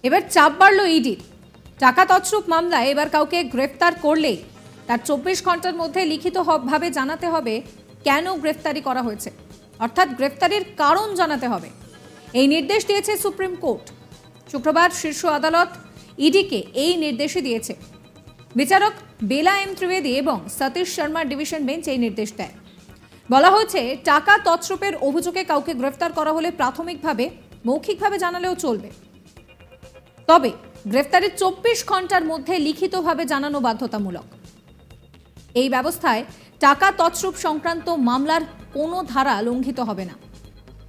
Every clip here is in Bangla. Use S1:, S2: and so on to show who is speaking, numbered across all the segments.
S1: এবার চাপ বাড়ল ইডির। টাকা তছরূপ মামলায় এবার কাউকে গ্রেফতার করলেই তার 24 ঘন্টার মধ্যে লিখিতভাবে জানাতে হবে কেন গ্রেফতারি করা হয়েছে, অর্থাৎ গ্রেফতারির কারণ জানাতে হবে। এই নির্দেশ দিয়েছে সুপ্রিম কোর্ট। শুক্রবার শীর্ষ আদালত ইডিকে এই নির্দেশই দিয়েছে। বিচারক বেলা এম ত্রিবেদী এবং সতীশ শর্মার ডিভিশন বেঞ্চ এই নির্দেশ দেয়। বলা হয়েছে, টাকা তছরূপের অভিযোগে কাউকে গ্রেফতার করা হলে প্রাথমিকভাবে মৌখিকভাবে জানালেও চলবে, তবে গ্রেফতারের 24 ঘন্টার মধ্যে লিখিতভাবে জানানো বাধ্যতামূলক। এই ব্যবস্থায় টাকা তছরূপ সংক্রান্ত মামলার কোনো ধারা লঙ্ঘিত হবে না।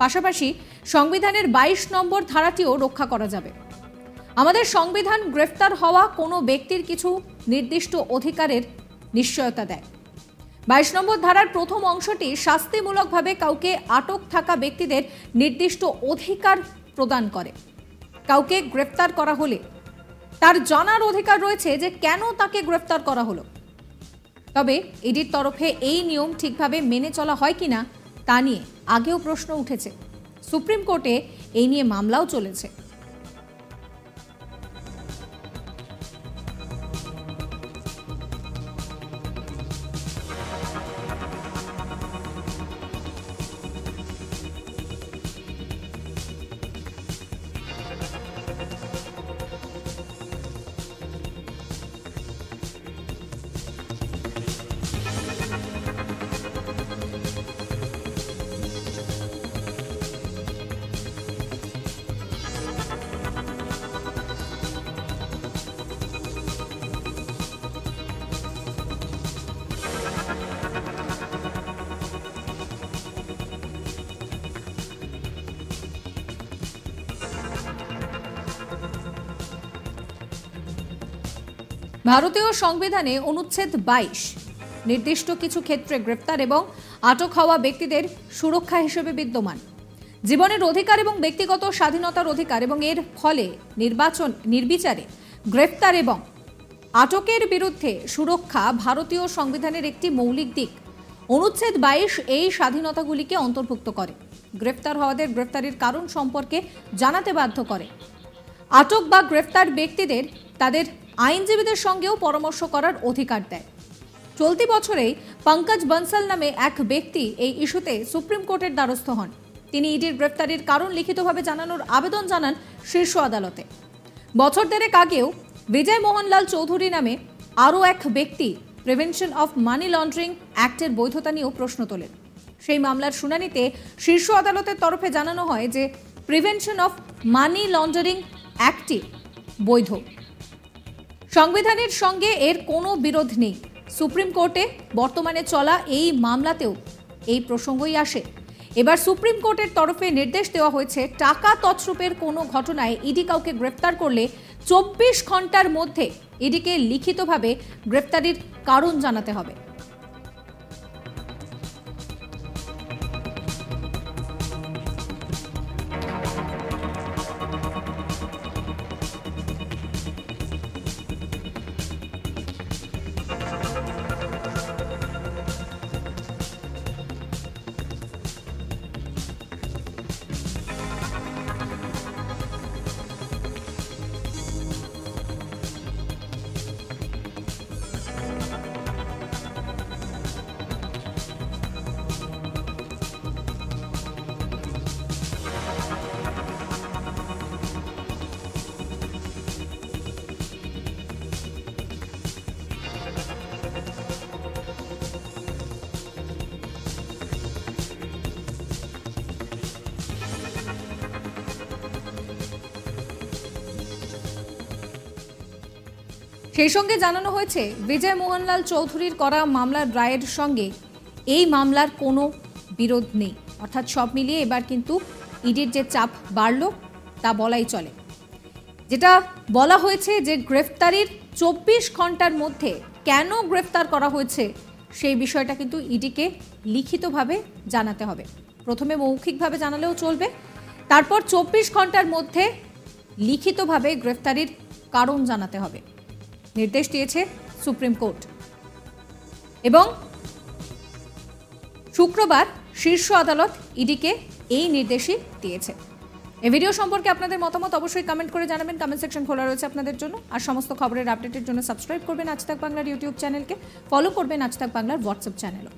S1: পাশাপাশি সংবিধানের 22 নম্বর ধারাটিও রক্ষা করা যাবে। আমাদের সংবিধান গ্রেফতার হওয়া কোনো ব্যক্তির কিছু নির্দিষ্ট অধিকারের নিশ্চয়তা দেয়। 22 নম্বর ধারার প্রথম অংশটি শাস্তিমূলকভাবে কাউকে আটক থাকা ব্যক্তিদের নির্দিষ্ট অধিকার প্রদান করে। কাউকে গ্রেফতার করা হলে তার জানার অধিকার রয়েছে যে কেন তাকে গ্রেফতার করা হলো। তবে ইডির তরফে এই নিয়ম ঠিকভাবে মেনে চলা হয় কিনা তা নিয়ে আগেও প্রশ্ন উঠেছে। সুপ্রিম কোর্টে এই নিয়ে মামলাও চলেছে। ভারতীয় সংবিধানে অনুচ্ছেদ 22 নির্দিষ্ট কিছু ক্ষেত্রে গ্রেফতার এবং আটক হওয়া ব্যক্তিদের সুরক্ষা হিসেবে বিদ্যমান। জীবনের অধিকার এবং ব্যক্তিগত স্বাধীনতার অধিকার এবং এর ফলে নির্বিচারে গ্রেফতার এবং আটকের বিরুদ্ধে সুরক্ষা ভারতীয় সংবিধানের একটি মৌলিক দিক। অনুচ্ছেদ 22 এই স্বাধীনতাগুলিকে অন্তর্ভুক্ত করে। গ্রেফতার হওয়াদের গ্রেফতারির কারণ সম্পর্কে জানাতে বাধ্য করে। আটক বা গ্রেফতার ব্যক্তিদের তাদের আইনজীবীদের সঙ্গেও পরামর্শ করার অধিকার দেয়। চলতি বছরেই পঙ্কজ বনসাল নামে এক ব্যক্তি এই ইস্যুতে সুপ্রিম কোর্টের দ্বারস্থ হন। তিনি ইডির গ্রেফতারির কারণ লিখিতভাবে জানানোর আবেদন জানান শীর্ষ আদালতে। বছর দেড়েক আগেও বিজয় মোহনলাল চৌধুরী নামে আরও এক ব্যক্তি প্রিভেনশন অফ মানি লন্ডারিং অ্যাক্টের বৈধতা নিয়েও প্রশ্ন তোলেন। সেই মামলার শুনানিতে শীর্ষ আদালতের তরফে জানানো হয় যে প্রিভেনশন অফ মানি লন্ডারিং অ্যাক্টটি বৈধ। সংবিধানের সঙ্গে এর কোনো বিরোধ নেই। সুপ্রিম কোর্টে বর্তমানে চলা এই মামলাতেও এই প্রসঙ্গই আসে। এবার সুপ্রিম কোর্টের তরফে নির্দেশ দেওয়া হয়েছে, টাকা তছরূপের কোনো ঘটনায় ইডি কাউকে গ্রেফতার করলে 24 ঘন্টার মধ্যে ইডিকে লিখিতভাবে গ্রেফতারির কারণ জানাতে হবে। সেই সঙ্গে জানানো হয়েছে, বিজয় মোহনলাল চৌধুরীর করা মামলার রায়ের সঙ্গে এই মামলার কোনো বিরোধ নেই। অর্থাৎ সব মিলিয়ে এবার কিন্তু ইডির যে চাপ বাড়ল তা বলাই চলে। যেটা বলা হয়েছে যে গ্রেফতারির 24 ঘন্টার মধ্যে কেন গ্রেফতার করা হয়েছে সেই বিষয়টা কিন্তু ইডিকে লিখিতভাবে জানাতে হবে। প্রথমে মৌখিকভাবে জানালেও চলবে, তারপর 24 ঘন্টার মধ্যে লিখিতভাবে গ্রেফতারির কারণ জানাতে হবে। নির্দেশ দিয়েছে সুপ্রিম কোর্ট এবং শুক্রবার শীর্ষ আদালত ইডিকে এই নির্দেশই দিয়েছে। এই ভিডিও সম্পর্কে আপনাদের মতামত অবশ্যই কমেন্ট করে জানাবেন। কমেন্ট সেকশন খোলা রয়েছে আপনাদের জন্য। আর সমস্ত খবরের আপডেটের জন্য সাবস্ক্রাইব করবেন আজ তাক বাংলার ইউটিউব চ্যানেলকে, ফলো করবেন আজ তাক বাংলার হোয়াটসঅ্যাপ চ্যানেলও।